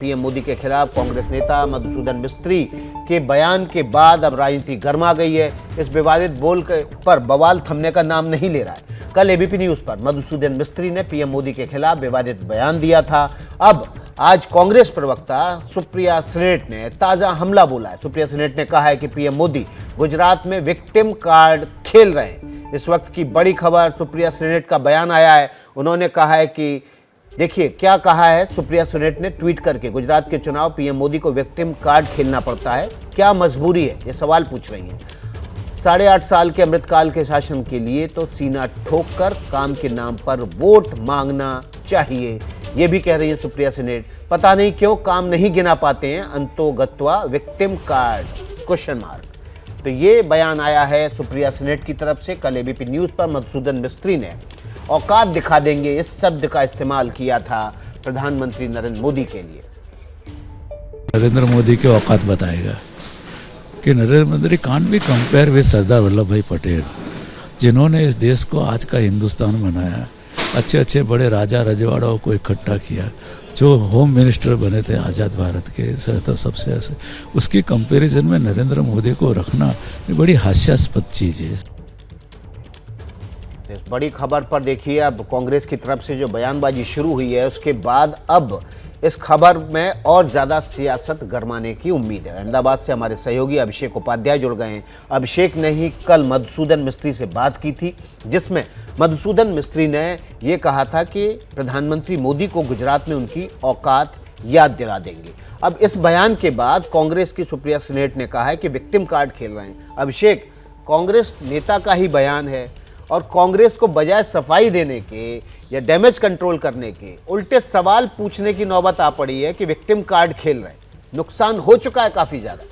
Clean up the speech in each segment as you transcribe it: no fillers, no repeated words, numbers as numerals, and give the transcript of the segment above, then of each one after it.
PM Modi के खिलाफ कांग्रेस नेता मधुसूदन मिस्त्री के बयान के बाद अब राजनीति गर्मा गई है। इस विवादित बोल पर बवाल थमने का नाम नहीं ले रहा है। कल एबीपी न्यूज पर मधुसूदन मिस्त्री ने पीएम मोदी के खिलाफ विवादित बयान दिया था। अब आज कांग्रेस प्रवक्ता सुप्रिया श्रीनेट ने ताजा हमला बोला है। सुप्रिया श्रीनेट ने कहा है कि पीएम मोदी गुजरात में विक्टिम कार्ड खेल रहे हैं। इस वक्त की बड़ी खबर, सुप्रिया श्रीनेट का बयान आया है। उन्होंने कहा है कि देखिए क्या कहा है सुप्रिया श्रीनेट ने ट्वीट करके, गुजरात के चुनाव पीएम मोदी को विक्टिम कार्ड खेलना पड़ता है, क्या मजबूरी है, ये सवाल पूछ रही हैं। 8.5 साल के अमृतकाल के शासन के लिए तो सीना ठोक कर काम के नाम पर वोट मांगना चाहिए, ये भी कह रही है सुप्रिया श्रीनेट। पता नहीं क्यों काम नहीं गिना पाते हैं, अंतोगत्वा विक्टिम कार्ड क्वेश्चन मार्क। तो ये बयान आया है सुप्रिया श्रीनेट की तरफ से। कल एबीपी न्यूज पर मधुसूदन मिस्त्री ने औकात दिखा देंगे इस शब्द का इस्तेमाल किया था प्रधानमंत्री नरेंद्र मोदी के लिए। नरेंद्र मोदी के औकात बताएगा कि Narendra Modi can't be compare with Sardar Vallabhbhai Patel, जिन्होंने इस देश को आज का हिंदुस्तान बनाया, अच्छे अच्छे बड़े राजा रजवाड़ों को इकट्ठा किया, जो होम मिनिस्टर बने थे आज़ाद भारत के, तो सबसे ऐसे उसकी कंपैरिजन में नरेंद्र मोदी को रखना बड़ी हास्यास्पद चीज़ है। इस बड़ी खबर पर देखिए, अब कांग्रेस की तरफ से जो बयानबाजी शुरू हुई है उसके बाद अब इस खबर में और ज़्यादा सियासत गरमाने की उम्मीद है। अहमदाबाद से हमारे सहयोगी अभिषेक उपाध्याय जुड़ गए हैं। अभिषेक ने ही कल मधुसूदन मिस्त्री से बात की थी, जिसमें मधुसूदन मिस्त्री ने ये कहा था कि प्रधानमंत्री मोदी को गुजरात में उनकी औकात याद दिला देंगे। अब इस बयान के बाद कांग्रेस की सुप्रिया श्रीनेट ने कहा है कि विक्टिम कार्ड खेल रहे हैं। अभिषेक, कांग्रेस नेता का ही बयान है और कांग्रेस को बजाय सफाई देने के या डैमेज कंट्रोल करने के उल्टे सवाल पूछने की नौबत आ पड़ी है कि विक्टिम कार्ड खेल रहे हैं। नुकसान हो चुका है काफी ज्यादा।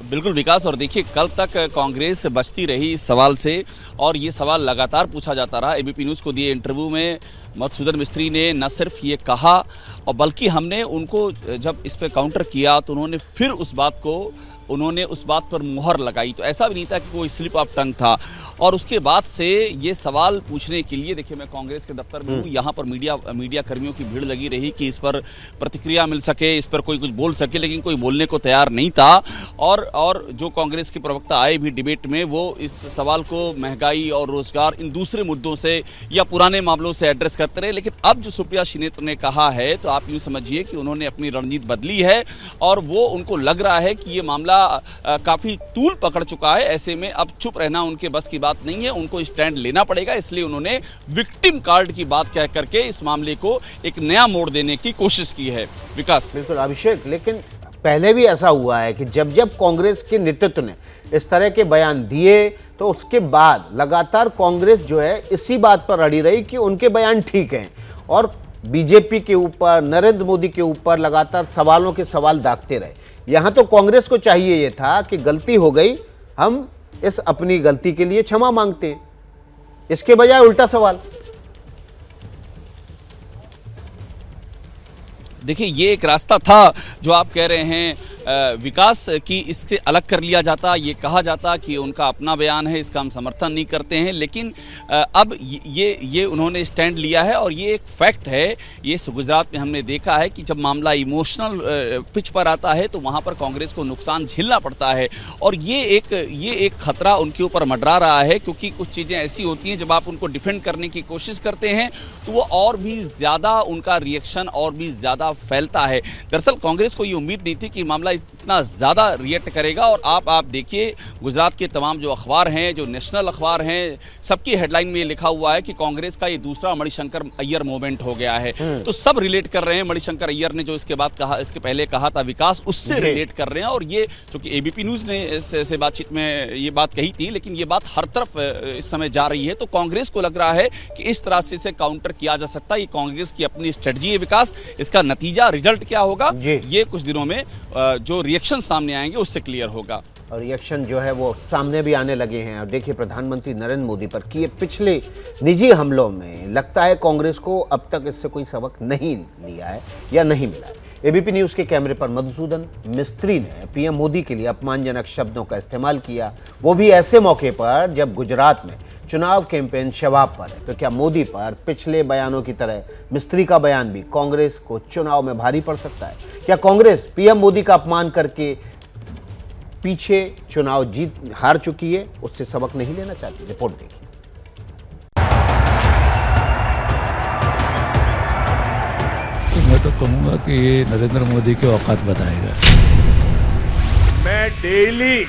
बिल्कुल विकास, और देखिए कल तक कांग्रेस बचती रही इस सवाल से और ये सवाल लगातार पूछा जाता रहा। एबीपी न्यूज़ को दिए इंटरव्यू में मधुसूदन मिस्त्री ने न सिर्फ ये कहा, और बल्कि हमने उनको जब इस पे काउंटर किया तो उन्होंने उस बात पर मुहर लगाई। तो ऐसा भी नहीं था कि कोई स्लिप ऑफ टंग था। और उसके बाद से ये सवाल पूछने के लिए, देखिए मैं कांग्रेस के दफ्तर में हूँ, यहाँ पर मीडिया कर्मियों की भीड़ लगी रही कि इस पर प्रतिक्रिया मिल सके, इस पर कोई कुछ बोल सके, लेकिन कोई बोलने को तैयार नहीं था। और जो कांग्रेस के प्रवक्ता आए भी डिबेट में, वो इस सवाल को महंगाई और रोजगार, इन दूसरे मुद्दों से या पुराने मामलों से एड्रेस करते रहे। लेकिन अब जो सुप्रिया श्रीनेत ने कहा है, तो आप यूँ समझिए कि उन्होंने अपनी रणनीति बदली है और वो उनको लग रहा है कि ये मामला काफ़ी तूल पकड़ चुका है। ऐसे में अब चुप रहना उनके बस की बात नहीं है, उनको स्टैंड लेना पड़ेगा। इसलिए उन्होंने विक्टिम कार्ड की बात कह करके इस मामले को एक नया मोड़ देने की कोशिश की है। विकास, बिल्कुल अभिषेक, लेकिन पहले भी ऐसा हुआ है कि जब जब कांग्रेस के नेतृत्व ने इस तरह के बयान दिए तो उसके बाद लगातार कांग्रेस जो है इसी बात पर अड़ी रही कि उनके बयान ठीक हैं और बीजेपी के ऊपर, नरेंद्र मोदी के ऊपर लगातार सवालों के सवाल दागते रहे। यहाँ तो कांग्रेस को चाहिए ये था कि गलती हो गई, हम इस अपनी गलती के लिए क्षमा मांगते हैं, इसके बजाय उल्टा सवाल। देखिए ये एक रास्ता था जो आप कह रहे हैं विकास की, इससे अलग कर लिया जाता, ये कहा जाता कि उनका अपना बयान है, इसका हम समर्थन नहीं करते हैं। लेकिन अब ये उन्होंने स्टैंड लिया है और ये एक फैक्ट है। ये गुजरात में हमने देखा है कि जब मामला इमोशनल पिच पर आता है तो वहाँ पर कांग्रेस को नुकसान झेलना पड़ता है। और ये एक खतरा उनके ऊपर मंडरा रहा है, क्योंकि कुछ चीज़ें ऐसी होती हैं जब आप उनको डिफेंड करने की कोशिश करते हैं तो वो और भी ज़्यादा, उनका रिएक्शन और भी ज़्यादा फैलता है। दरअसल कांग्रेस को ये उम्मीद नहीं थी कि मामला इतना ज़्यादा रिएक्ट करेगा। और आप देखिए गुजरात के तमाम जो अखबार हैं, जो नेशनल अखबार हैं, सबकी हेडलाइन में ये लिखा हुआ है कि कांग्रेस का ये दूसरा मणिशंकर अय्यर मूवमेंट हो गया है। तो सब रिलेट कर रहे हैं, मणिशंकर अय्यर ने जो इसके पहले कहा था विकास, उससे रिलेट कर रहे हैं। और ये चूंकि एबीपी न्यूज़ ने इस बातचीत में ये बात कही थी, लेकिन ये बात हर तरफ इस समय जा रही है। तो कांग्रेस को लग रहा है कि इस तरह से इसे काउंटर किया जा सकता है। ये कांग्रेस की अपनी स्ट्रेटजी है विकास। इसका नतीजा, रिजल्ट क्या होगा, ये कुछ दिनों में जो रिएक्शन सामने आएंगे उससे क्लियर होगा। और रिएक्शन जो है वो सामने भी आने लगे हैं। और देखिए प्रधानमंत्री नरेंद्र मोदी पर किए पिछले निजी हमलों में लगता है कांग्रेस को अब तक इससे कोई सबक नहीं लिया है या नहीं मिला है। एबीपी न्यूज़ के कैमरे पर मधुसूदन मिस्त्री ने पीएम मोदी के लिए अपमानजनक शब्दों का इस्तेमाल किया, वो भी ऐसे मौके पर जब गुजरात में चुनाव कैंपेन शवाब पर है, तो क्या मोदी पर पिछले बयानों की तरह मिस्त्री का बयान भी कांग्रेस को चुनाव में भारी पड़ सकता है? क्या कांग्रेस पीएम मोदी का अपमान करके पीछे चुनाव हार चुकी है, उससे सबक नहीं लेना चाहती? रिपोर्ट देखिए। तो मैं तो कहूँगा कि ये नरेंद्र मोदी की औकात बताएगा। मैं डेली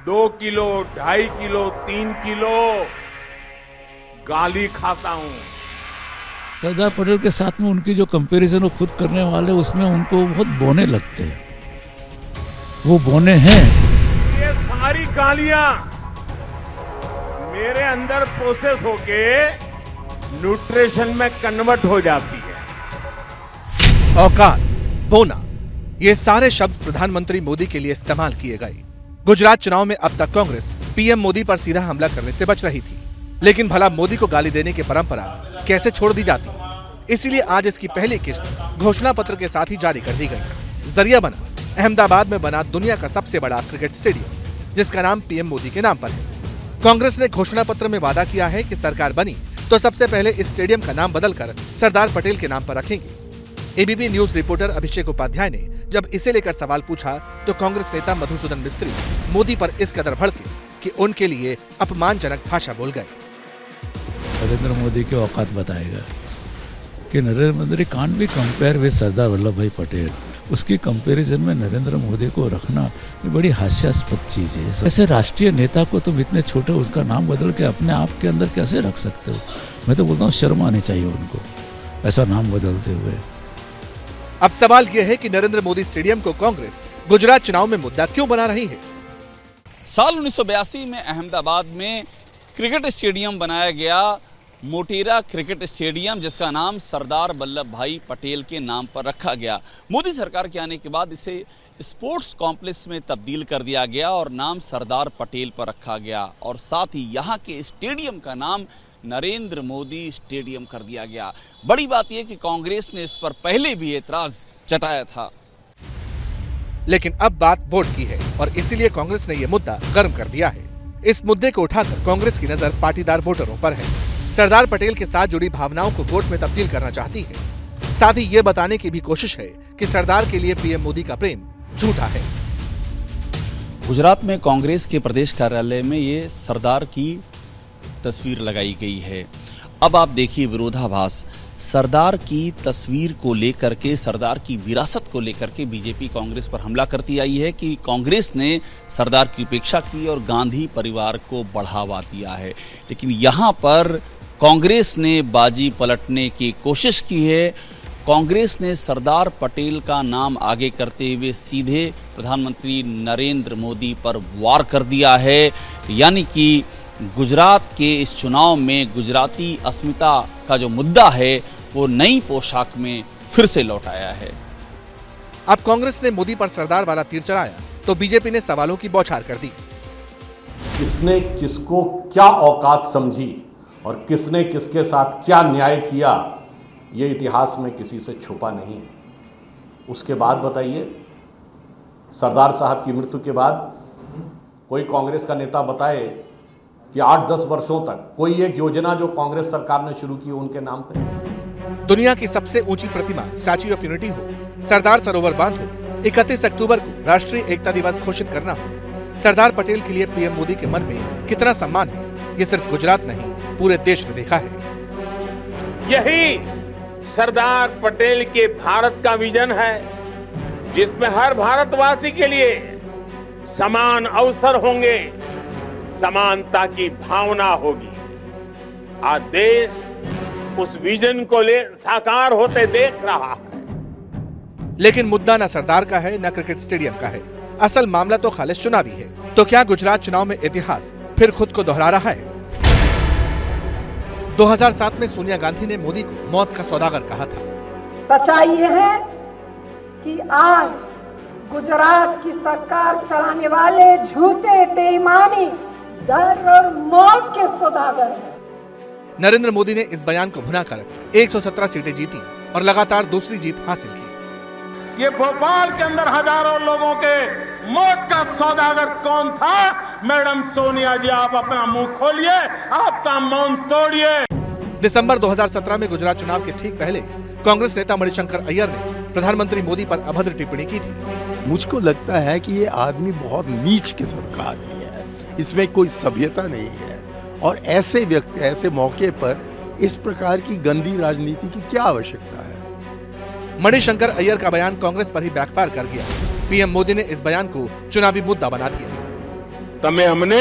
2 किलो, 2.5 किलो, 3 किलो गाली खाता हूं। सरदार पटेल के साथ में उनकी जो कंपैरिजन वो खुद करने वाले, उसमें उनको बहुत बोने लगते हैं। वो बोने हैं। ये सारी गालियां मेरे अंदर प्रोसेस होके न्यूट्रिशन में कन्वर्ट हो जाती है। औकात, बोना, ये सारे शब्द प्रधानमंत्री मोदी के लिए इस्तेमाल किए गए। गुजरात चुनाव में अब तक कांग्रेस पीएम मोदी पर सीधा हमला करने से बच रही थी, लेकिन भला मोदी को गाली देने की परंपरा कैसे छोड़ दी जाती? इसीलिए आज इसकी पहली किस्त घोषणा पत्र के साथ ही जारी कर दी गई। जरिया बना अहमदाबाद में बना दुनिया का सबसे बड़ा क्रिकेट स्टेडियम, जिसका नाम पीएम मोदी के नाम पर है। कांग्रेस ने घोषणा पत्र में वादा किया है कि सरकार बनी तो सबसे पहले इस स्टेडियम का नाम बदलकर सरदार पटेल के नाम पर रखेंगे। एबीपी न्यूज रिपोर्टर अभिषेक उपाध्याय ने जब इसे लेकर सवाल पूछा तो कांग्रेस नेता मधुसूदन मिस्त्री मोदी पर इस कदर भड़के कि उनके लिए अपमानजनक भाषा बोल गए। नरेंद्र मोदी की औकात बताएगा कि Narendra Modi can't be compare with Sardar Vallabhbhai Patel. उसकी कंपैरिजन में नरेंद्र मोदी को रखना ये बड़ी हास्यास्पद चीज है। ऐसे राष्ट्रीय नेता को तुम इतने छोटे उसका नाम बदल के अपने आप के अंदर कैसे रख सकते हो? मैं तो बोलता हूँ शर्म आनी चाहिए उनको ऐसा नाम बदलते हुए। अब सवाल यह है कि नरेंद्र मोदी स्टेडियम को कांग्रेस गुजरात चुनाव में मुद्दा क्यों बना रही है? साल 1982 में अहमदाबाद में क्रिकेट स्टेडियम बनाया गया, मोटेरा क्रिकेट स्टेडियम, जिसका नाम सरदार वल्लभ भाई पटेल के नाम पर रखा गया। मोदी सरकार के आने के बाद इसे स्पोर्ट्स कॉम्प्लेक्स में तब्दील कर दिया गया और नाम सरदार पटेल पर रखा गया, और साथ ही यहाँ के स्टेडियम का नाम नरेंद्र मोदी स्टेडियम कर दिया गया। बड़ी बात यह कि कांग्रेस ने इस पर पहले भी एतराज जताया था, लेकिन अब बात वोट की है और इसीलिए कांग्रेस ने यह मुद्दा गर्म कर दिया है। इस मुद्दे को उठाकर कांग्रेस की नजर पाटीदार वोटरों पर है। सरदार पटेल के साथ जुड़ी भावनाओं को वोट में तब्दील करना चाहती है। साथ ही ये बताने की भी कोशिश है कि सरदार के लिए पीएम मोदी का प्रेम झूठा है। गुजरात में कांग्रेस के प्रदेश कार्यालय में ये सरदार की तस्वीर लगाई गई है। अब आप देखिए विरोधाभास, सरदार की तस्वीर को लेकर के, सरदार की विरासत को लेकर के बीजेपी कांग्रेस पर हमला करती आई है कि कांग्रेस ने सरदार की उपेक्षा की और गांधी परिवार को बढ़ावा दिया है। लेकिन यहाँ पर कांग्रेस ने बाजी पलटने की कोशिश की है। कांग्रेस ने सरदार पटेल का नाम आगे करते हुए सीधे प्रधानमंत्री नरेंद्र मोदी पर वार कर दिया है, यानी कि गुजरात के इस चुनाव में गुजराती अस्मिता का जो मुद्दा है वो नई पोशाक में फिर से लौट आया है। अब कांग्रेस ने मोदी पर सरदार वाला तीर चलाया तो बीजेपी ने सवालों की बौछार कर दी। किसने किसको क्या औकात समझी और किसने किसके साथ क्या न्याय किया, ये इतिहास में किसी से छुपा नहीं है। उसके बाद बताइए, सरदार साहब की मृत्यु के बाद कोई कांग्रेस का नेता बताए कि 8-10 वर्षों तक कोई एक योजना जो कांग्रेस सरकार ने शुरू की उनके नाम पे? दुनिया की सबसे ऊंची प्रतिमा स्टैच्यू ऑफ यूनिटी हो, सरदार सरोवर बांध हो, 31 अक्टूबर को राष्ट्रीय एकता दिवस घोषित करना हो, सरदार पटेल के लिए पीएम मोदी के मन में कितना सम्मान है, ये सिर्फ गुजरात नहीं पूरे देश ने देखा है। यही सरदार पटेल के भारत का विजन है, जिसमें हर भारतवासी के लिए समान अवसर होंगे, समानता की भावना होगी। आज देश उस विजन को साकार होते देख रहा है। लेकिन मुद्दा न सरदार का है न क्रिकेट स्टेडियम का है, असल मामला तो खालिस चुनावी है। तो क्या गुजरात चुनाव में इतिहास फिर खुद को दोहरा रहा है? 2007 में सोनिया गांधी ने मोदी को मौत का सौदागर कहा था। सच्चाई ये है कि आज गुजरात की सरकार चलाने वाले झूठे, बेईमानी, डर और मौत के सौदागर हैं। नरेंद्र मोदी ने इस बयान को भुनाकर 117 सीटें जीती और लगातार दूसरी जीत हासिल की। ये भोपाल के अंदर हजारों लोगों के मौत का सौदागर कौन था, मैडम सोनिया जी, आप अपना मुंह खोलिए, आपका मौन तोड़िए। दिसंबर 2017 में गुजरात चुनाव के ठीक पहले कांग्रेस नेता मणिशंकर अय्यर ने प्रधानमंत्री मोदी पर अभद्र टिप्पणी की थी। मुझको लगता है कि ये आदमी बहुत नीच किस्म का आदमी है, इसमें कोई सभ्यता नहीं है और ऐसे व्यक्ति ऐसे मौके पर इस प्रकार की गंदी राजनीति की क्या आवश्यकता है। मणिशंकर अय्यर का बयान कांग्रेस पर ही बैकफायर कर गया। पीएम मोदी ने इस बयान को चुनावी मुद्दा बना दिया। तमे हमने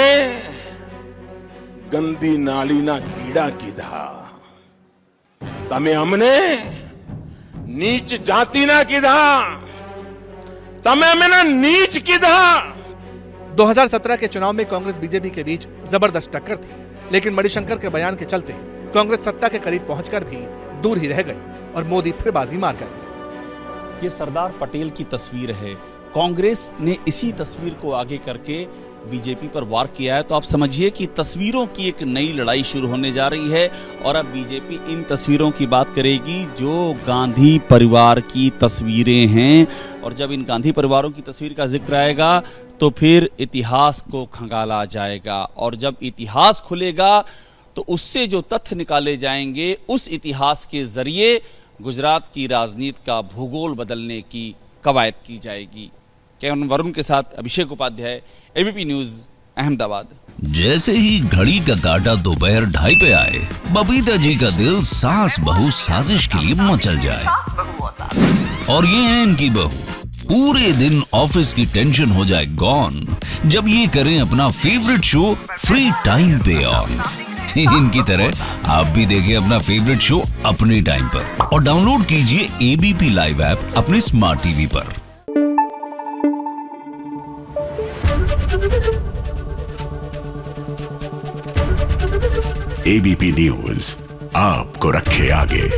गंदी नालीना कीड़ा कीधा, तमे हमने नीच जातिना कीधा, तमे मैंने नीच कीधा। 2017 के चुनाव में कांग्रेस बीजेपी के बीच जबरदस्त टक्कर थी, लेकिन मणिशंकर के बयान के चलते कांग्रेस सत्ता के करीब पहुंचकर भी दूर ही रह गई और मोदी फिर बाजी मार गए। ये सरदार पटेल की तस्वीर है। कांग्रेस ने इसी तस्वीर को आगे करके बीजेपी पर वार किया है। तो आप समझिए कि तस्वीरों की एक नई लड़ाई शुरू होने जा रही है और अब बीजेपी इन तस्वीरों की बात करेगी जो गांधी परिवार की तस्वीरें हैं। और जब इन गांधी परिवारों की तस्वीर का जिक्र आएगा तो फिर इतिहास को खंगाला जाएगा और जब इतिहास खुलेगा तो उससे जो तथ्य निकाले जाएंगे, उस इतिहास के जरिए गुजरात की राजनीति का भूगोल बदलने की कवायद की जाएगी। कैमरामैन वरुण के साथ अभिषेक उपाध्याय, एबीपी न्यूज, अहमदाबाद। जैसे ही घड़ी का काटा दोपहर 2:30 पे आए, बबीता जी का दिल सास बहू साजिश के लिए मचल जाए। और ये है इनकी बहू, पूरे दिन ऑफिस की टेंशन हो जाए गॉन जब ये करें अपना फेवरेट शो फ्री टाइम पे ऑन। इनकी तरह आप भी देखें अपना फेवरेट शो अपने टाइम पर और डाउनलोड कीजिए एबीपी लाइव ऐप अपने स्मार्ट टीवी पर। एबीपी न्यूज आपको रखे आगे।